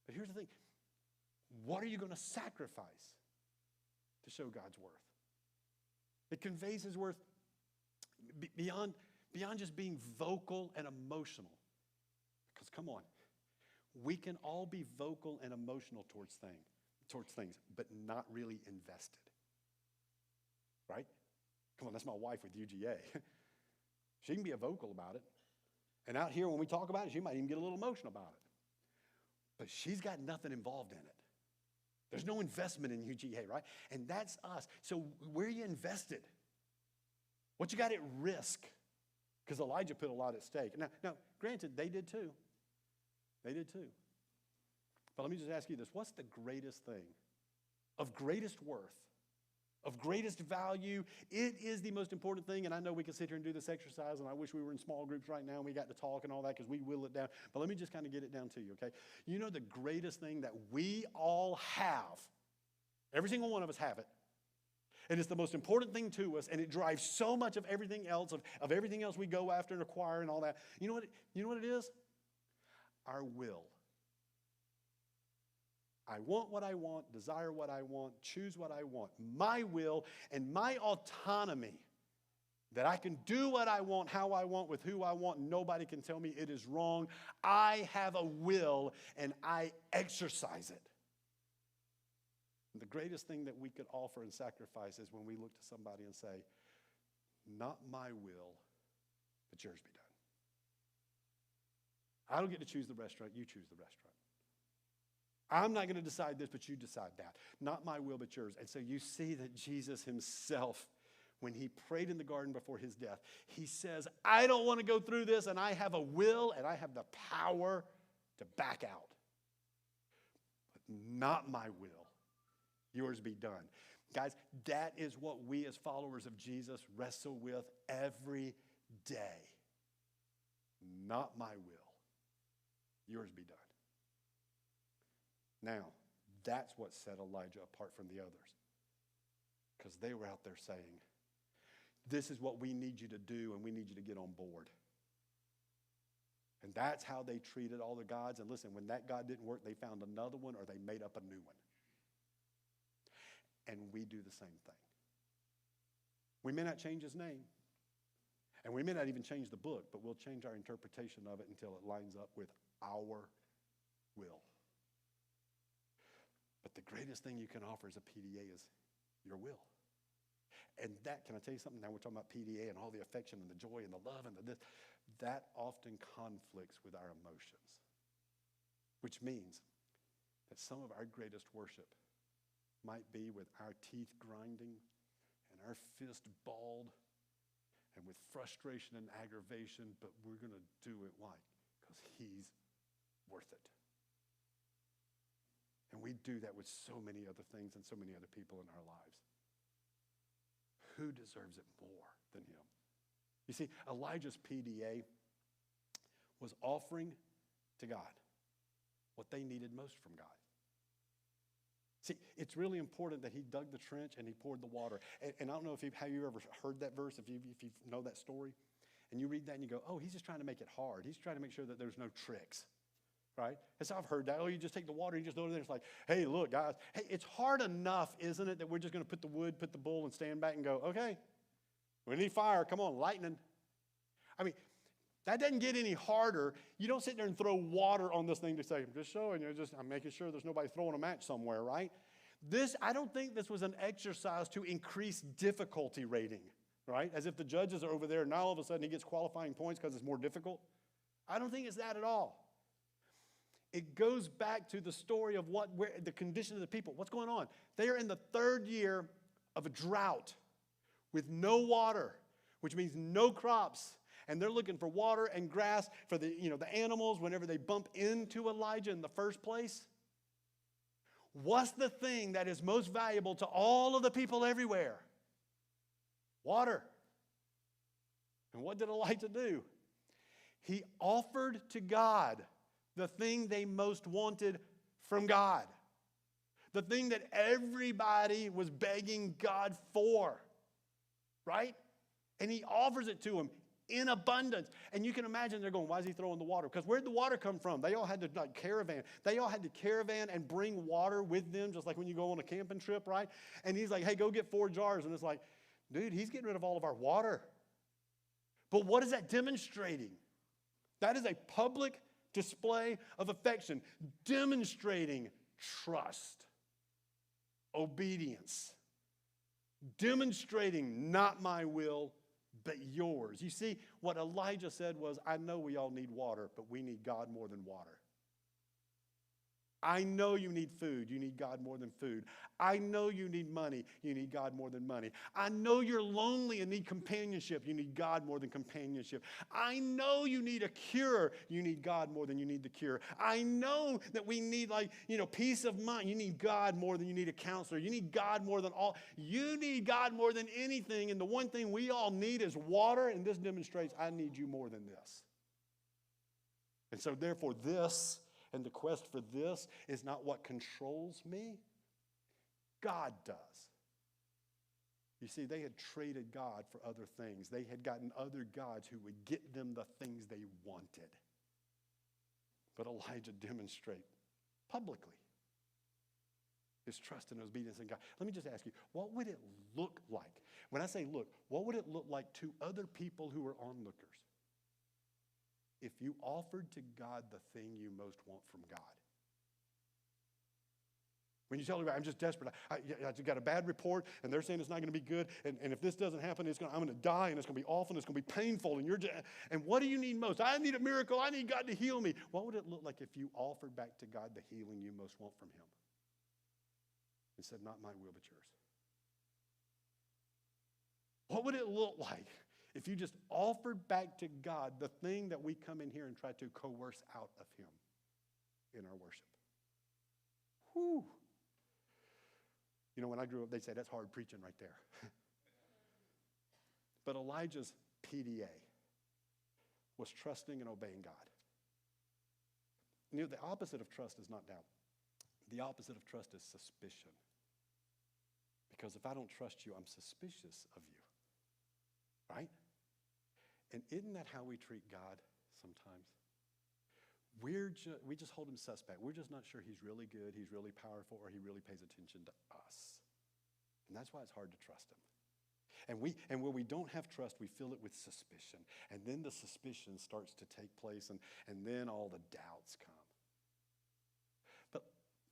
But here's the thing. What are you going to sacrifice to show God's worth? It conveys his worth beyond just being vocal and emotional. Because come on, we can all be vocal and emotional towards things, but not really invested. Right? Come on, that's my wife with UGA. She can be a vocal about it. And out here when we talk about it, she might even get a little emotional about it. But she's got nothing involved in it. There's no investment in UGA, right? And that's us. So where are you invested? What you got at risk? Because Elijah put a lot at stake. Now, granted, they did too. They did too. But let me just ask you this. What's the greatest thing of greatest worth, of greatest value? It is the most important thing, and I know we can sit here and do this exercise, and I wish we were in small groups right now and we got to talk and all that because we will it down. But let me just kind of get it down to you, okay? You know the greatest thing that we all have, every single one of us have it, and it's the most important thing to us, and it drives so much of everything else, of everything else we go after and acquire and all that. You know what it is? Our will. I want what I want, desire what I want, choose what I want. My will and my autonomy, that I can do what I want, how I want, with who I want. Nobody can tell me it is wrong. I have a will and I exercise it. And the greatest thing that we could offer and sacrifice is when we look to somebody and say, not my will, but yours be done. I don't get to choose the restaurant, you choose the restaurant. I'm not going to decide this, but you decide that. Not my will, but yours. And so you see that Jesus himself, when he prayed in the garden before his death, he says, I don't want to go through this, and I have a will, and I have the power to back out. But not my will, yours be done. Guys, that is what we as followers of Jesus wrestle with every day. Not my will, yours be done. Now, that's what set Elijah apart from the others. Because they were out there saying, this is what we need you to do, and we need you to get on board. And that's how they treated all the gods. And listen, when that God didn't work, they found another one or they made up a new one. And we do the same thing. We may not change his name. And we may not even change the book, but we'll change our interpretation of it until it lines up with our will. But the greatest thing you can offer as a PDA is your will. And that, can I tell you something? Now we're talking about PDA and all the affection and the joy and the love and the this. That often conflicts with our emotions. Which means that some of our greatest worship might be with our teeth grinding and our fist balled and with frustration and aggravation, but we're going to do it. Why? Because he's worth it. And we do that with so many other things and so many other people in our lives. Who deserves it more than him? You see, Elijah's PDA was offering to God what they needed most from God. See, it's really important that he dug the trench and he poured the water. And I don't know how you ever heard that verse, if you know that story. And you read that and you go, oh, he's just trying to make it hard. He's trying to make sure that there's no tricks, right? And so I've heard that. Oh, you just take the water, you just throw it in there. It's like, hey, look, guys. Hey, it's hard enough, isn't it, that we're just going to put the wood, put the bull, and stand back and go, okay, we need fire. Come on, lightning. I mean, that doesn't get any harder. You don't sit there and throw water on this thing to say, I'm just showing you, I'm making sure there's nobody throwing a match somewhere, right? I don't think this was an exercise to increase difficulty rating, right? As if the judges are over there and now all of a sudden he gets qualifying points because it's more difficult. I don't think it's that at all. It goes back to the story of the condition of the people. What's going on? They are in the third year of a drought with no water, which means no crops. And they're looking for water and grass for the animals whenever they bump into Elijah in the first place. What's the thing that is most valuable to all of the people everywhere? Water. And what did Elijah do? He offered to God the thing they most wanted from God. The thing that everybody was begging God for. Right? And he offers it to him in abundance. And you can imagine they're going, why is he throwing the water? Because where'd the water come from? They all had to caravan. They all had to caravan and bring water with them, just like when you go on a camping trip, right? And he's like, hey, go get 4 jars. And it's like, dude, he's getting rid of all of our water. But what is that demonstrating? That is a public display of affection, demonstrating trust, obedience, demonstrating not my will, but yours. You see, what Elijah said was, I know we all need water, but we need God more than water. I know you need food. You need God more than food. I know you need money. You need God more than money. I know you're lonely and need companionship. You need God more than companionship. I know you need a cure. You need God more than you need the cure. I know that we need peace of mind. You need God more than you need a counselor. You need God more than all. You need God more than anything. And the one thing we all need is water. And this demonstrates I need you more than this. And so therefore this and the quest for this is not what controls me. God does. You see, they had traded God for other things. They had gotten other gods who would get them the things they wanted. But Elijah demonstrated publicly his trust and obedience in God. Let me just ask you, what would it look like? When I say look, what would it look like to other people who are onlookers if you offered to God the thing you most want from God? When you tell everybody, I'm just desperate. I got a bad report, and they're saying it's not going to be good, and if this doesn't happen, I'm going to die, and it's going to be awful, and it's going to be painful, and what do you need most? I need a miracle. I need God to heal me. What would it look like if you offered back to God the healing you most want from him? And said, not my will, but yours. What would it look like if you just offered back to God the thing that we come in here and try to coerce out of him in our worship? Whew. When I grew up, they'd say, that's hard preaching right there. But Elijah's PDA was trusting and obeying God. The opposite of trust is not doubt. The opposite of trust is suspicion. Because if I don't trust you, I'm suspicious of you. Right? And isn't that how we treat God sometimes? We just hold him suspect. We're just not sure he's really good, he's really powerful, or he really pays attention to us. And that's why it's hard to trust him. And where we don't have trust, we fill it with suspicion. And then the suspicion starts to take place, and then all the doubts come.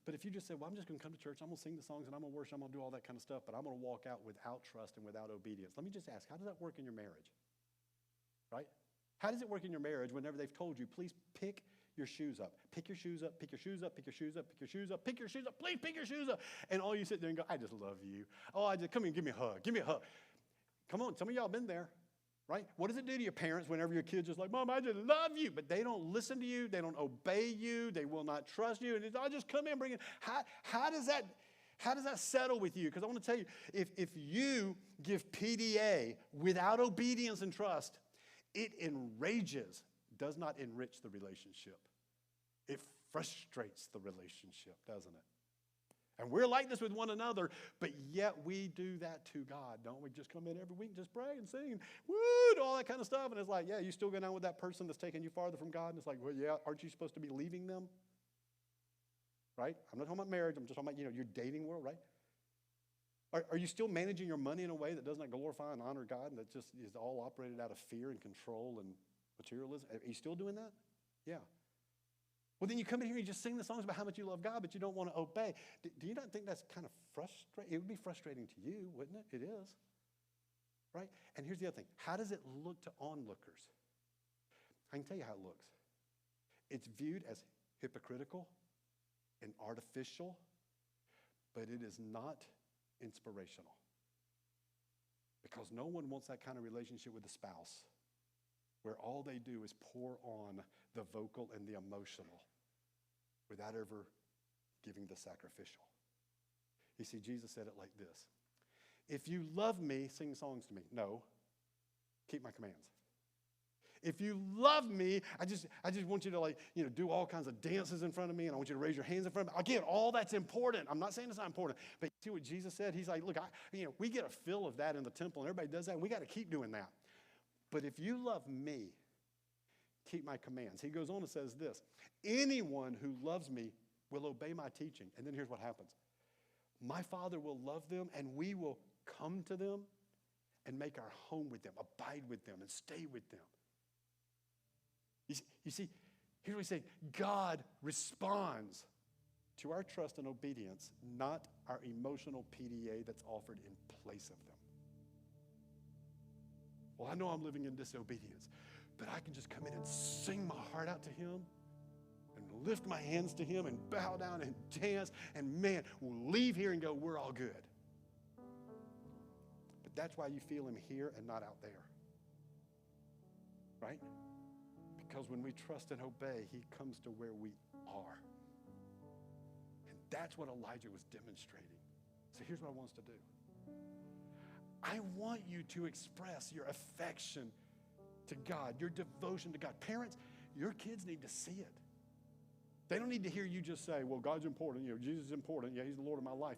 But if you just say, well, I'm just going to come to church, I'm going to sing the songs, and I'm going to worship, I'm going to do all that kind of stuff, but I'm going to walk out without trust and without obedience. Let me just ask, how does that work in your marriage? Right? How does it work in your marriage whenever they've told you, please pick your shoes up. Pick your shoes up, pick your shoes up, pick your shoes up, pick your shoes up, pick your shoes up, please pick your shoes up. And all you sit there and go, I just love you. Oh, come here, give me a hug, give me a hug. Come on, some of y'all been there, right? What does it do to your parents whenever your kid's just like, Mom, I just love you, but they don't listen to you, they don't obey you, they will not trust you, and I'll just come in and bring it. How does that settle with you? Because I want to tell you, if you give PDA without obedience and trust, it enrages, does not enrich the relationship. It frustrates the relationship, doesn't it? And we're like this with one another, but yet we do that to God, don't we? Just come in every week and just pray and sing and woo, do all that kind of stuff. And it's like, yeah, you still go down with that person that's taking you farther from God. And it's like, well, yeah, aren't you supposed to be leaving them? Right? I'm not talking about marriage. I'm just talking about, your dating world, right? Are you still managing your money in a way that does not glorify and honor God and that just is all operated out of fear and control and materialism? Are you still doing that? Yeah. Well, then you come in here and you just sing the songs about how much you love God, but you don't want to obey. Do you not think that's kind of frustrating? It would be frustrating to you, wouldn't it? It is. Right? And here's the other thing. How does it look to onlookers? I can tell you how it looks. It's viewed as hypocritical and artificial, but it is not inspirational. Because no one wants that kind of relationship with a spouse where all they do is pour on the vocal and the emotional without ever giving the sacrificial. You see, Jesus said it like this. If you love me, sing songs to me. No, keep my commands. If you love me, I just want you to do all kinds of dances in front of me, and I want you to raise your hands in front of me. Again, all that's important. I'm not saying it's not important, but you see what Jesus said? He's like, look, we get a feel of that in the temple, and everybody does that, and we got to keep doing that. But if you love me, keep my commands. He goes on and says this, anyone who loves me will obey my teaching. And then here's what happens. My Father will love them, and we will come to them and make our home with them, abide with them, and stay with them. You see, here's what he's saying. God responds to our trust and obedience, not our emotional PDA that's offered in place of them. Well, I know I'm living in disobedience, but I can just come in and sing my heart out to him and lift my hands to him and bow down and dance, and man, we'll leave here and go, we're all good. But that's why you feel him here and not out there. Right? Because when we trust and obey, he comes to where we are. And that's what Elijah was demonstrating. So here's what I want us to do. I want you to express your affection to God, your devotion to God. Parents, your kids need to see it. They don't need to hear you just say, well, God's important. Jesus is important. Yeah, he's the Lord of my life.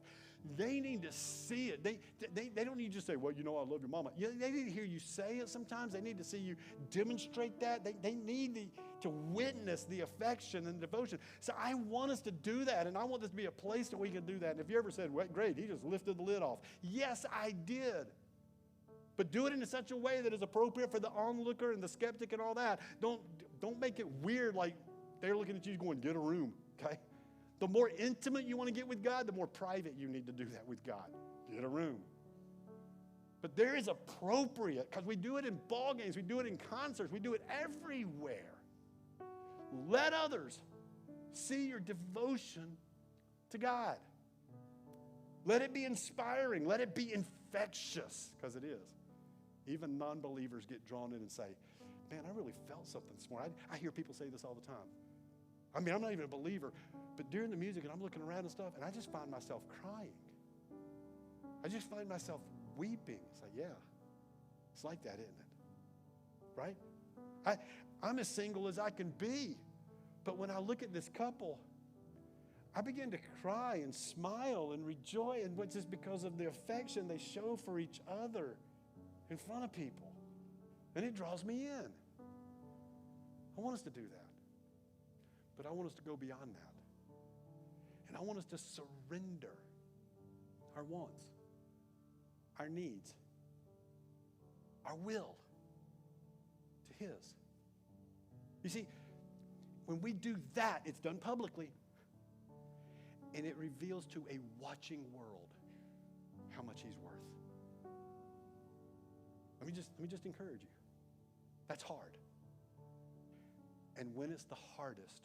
They need to see it. They don't need to just say, well, I love your mama. Yeah, they need to hear you say it sometimes. They need to see you demonstrate that. They need to witness the affection and devotion. So I want us to do that, and I want this to be a place that we can do that. And if you ever said, well, great, he just lifted the lid off. Yes, I did. But do it in such a way that is appropriate for the onlooker and the skeptic and all that. Don't make it weird like they're looking at you going, get a room, okay? The more intimate you want to get with God, the more private you need to do that with God. Get a room. But there is appropriate, because we do it in ball games, we do it in concerts, we do it everywhere. Let others see your devotion to God. Let it be inspiring. Let it be infectious, because it is. Even non-believers get drawn in and say, man, I really felt something this morning. I hear people say this all the time. I mean, I'm not even a believer, but during the music, and I'm looking around and stuff, and I just find myself crying. I just find myself weeping. It's like, yeah, it's like that, isn't it? Right? I'm as single as I can be, but when I look at this couple, I begin to cry and smile and rejoice, and it's just because of the affection they show for each other in front of people. And it draws me in. I want us to do that. But I want us to go beyond that. And I want us to surrender our wants, our needs, our will to his. You see, when we do that, it's done publicly. And it reveals to a watching world how much he's worth. Let me just encourage you. That's hard. And when it's the hardest,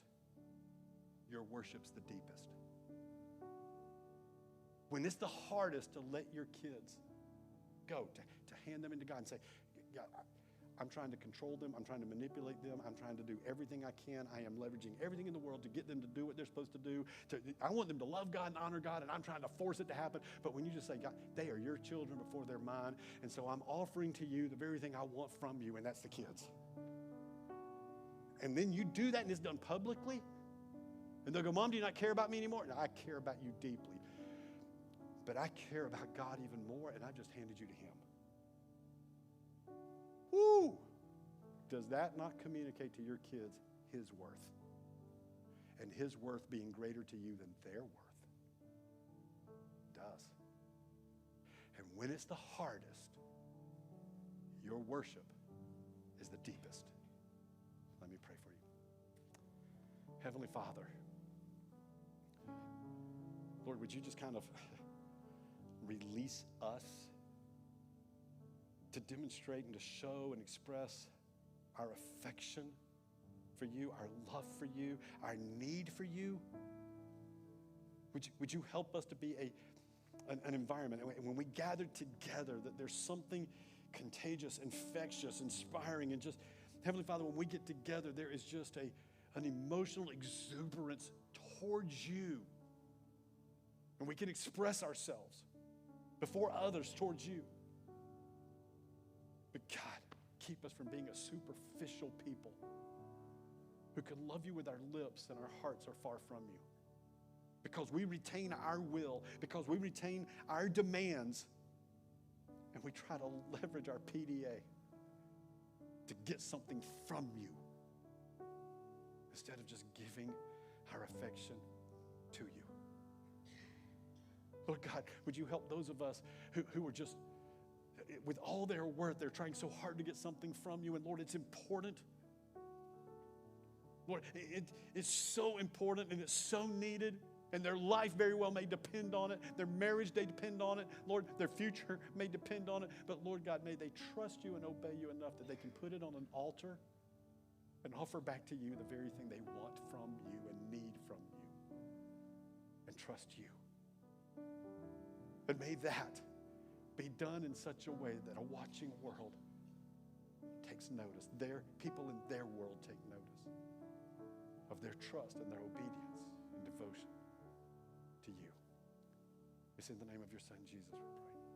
your worship's the deepest. When it's the hardest to let your kids go, to hand them into God and say, God, I'm trying to control them. I'm trying to manipulate them. I'm trying to do everything I can. I am leveraging everything in the world to get them to do what they're supposed to do. I want them to love God and honor God, and I'm trying to force it to happen. But when you just say, God, they are your children before they're mine, and so I'm offering to you the very thing I want from you, and that's the kids. And then you do that, and it's done publicly, and they'll go, Mom, do you not care about me anymore? No, I care about you deeply. but I care about God even more, and I just handed you to him. Woo! Does that not communicate to your kids his worth? And his worth being greater to you than their worth? It does. And when it's the hardest, your worship is the deepest. Let me pray for you. Heavenly Father, Lord, would you just kind of release us to demonstrate and to show and express our affection for you, our love for you, our need for you? Would you help us to be an environment, and when we gather together, that there's something contagious, infectious, inspiring, and just, Heavenly Father, when we get together, there is just an emotional exuberance towards you. And we can express ourselves before others towards you. But God, keep us from being a superficial people who can love you with our lips and our hearts are far from you. Because we retain our will, because we retain our demands, and we try to leverage our PDA to get something from you instead of just giving our affection to you. Lord God, would you help those of us who are just, with all their worth, they're trying so hard to get something from you, and Lord, it's important. Lord, it's so important and it's so needed, and their life very well may depend on it. Their marriage may depend on it. Lord, their future may depend on it. But Lord God, may they trust you and obey you enough that they can put it on an altar and offer back to you the very thing they want from you and need from you, and trust you. And may that be done in such a way that a watching world takes notice. People in their world take notice of their trust and their obedience and devotion to you. It's in the name of your Son, Jesus, we pray.